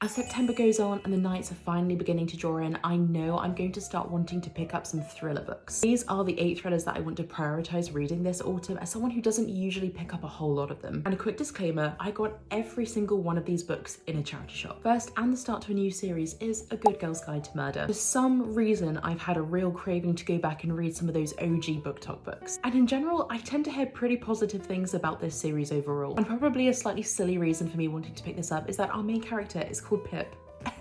As September goes on and the nights are finally beginning to draw in, I know I'm going to start wanting to pick up some thriller books. These are the 8 thrillers that I want to prioritize reading this autumn as someone who doesn't usually pick up a whole lot of them. And a quick disclaimer, I got every single one of these books in a charity shop. First, and the start to a new series, is A Good Girl's Guide to Murder. For some reason, I've had a real craving to go back and read some of those OG BookTok books. And in general, I tend to hear pretty positive things about this series overall. And probably a slightly silly reason for me wanting to pick this up is that our main character is called Pip.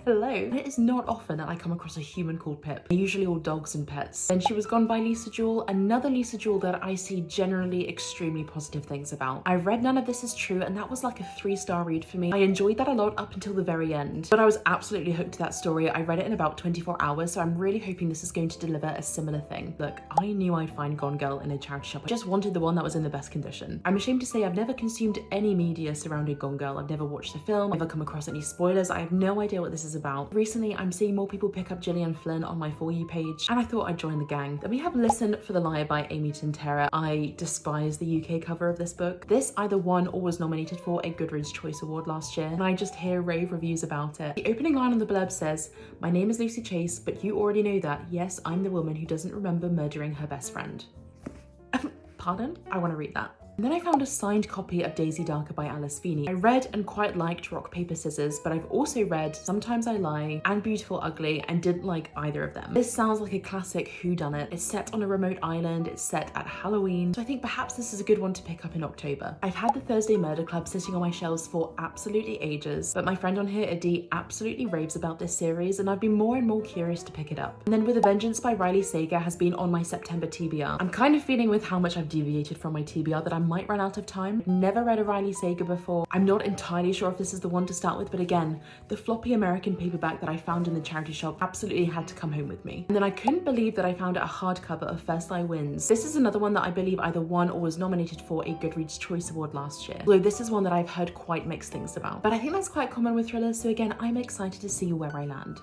Hello. It is not often that I come across a human called Pip. They're usually all dogs and pets. Then She Was Gone by Lisa Jewell, another Lisa Jewell that I see generally extremely positive things about. I read None of This Is True and that was like a 3-star read for me. I enjoyed that a lot up until the very end, but I was absolutely hooked to that story. I read it in about 24 hours, so I'm really hoping this is going to deliver a similar thing. Look, I knew I'd find Gone Girl in a charity shop. I just wanted the one that was in the best condition. I'm ashamed to say I've never consumed any media surrounding Gone Girl. I've never watched the film, never come across any spoilers. I have no idea what this is about. Recently, I'm seeing more people pick up Gillian Flynn on my For You page, and I thought I'd join the gang. Then we have Listen for the Liar by Amy Tintera. I despise the UK cover of this book. This either won or was nominated for a Goodreads Choice Award last year, and I just hear rave reviews about it. The opening line on the blurb says, "My name is Lucy Chase, but you already know that. Yes, I'm the woman who doesn't remember murdering her best friend." Pardon? I want to read that. And then I found a signed copy of Daisy Darker by Alice Feeney. I read and quite liked Rock, Paper, Scissors, but I've also read Sometimes I Lie and Beautiful Ugly and didn't like either of them. This sounds like a classic whodunit. It's set on a remote island, it's set at Halloween, so I think perhaps this is a good one to pick up in October. I've had the Thursday Murder Club sitting on my shelves for absolutely ages, but my friend on here, Adi, absolutely raves about this series and I've been more and more curious to pick it up. And then With a Vengeance by Riley Sager has been on my September TBR. I'm kind of feeling with how much I've deviated from my TBR that I might run out of time. I've never read a Riley Sager before. I'm not entirely sure if this is the one to start with, but again, the floppy American paperback that I found in the charity shop absolutely had to come home with me. And then I couldn't believe that I found a hardcover of First Lie Wins. This is another one that I believe either won or was nominated for a Goodreads Choice Award last year. Although this is one that I've heard quite mixed things about. But I think that's quite common with thrillers, so again, I'm excited to see where I land.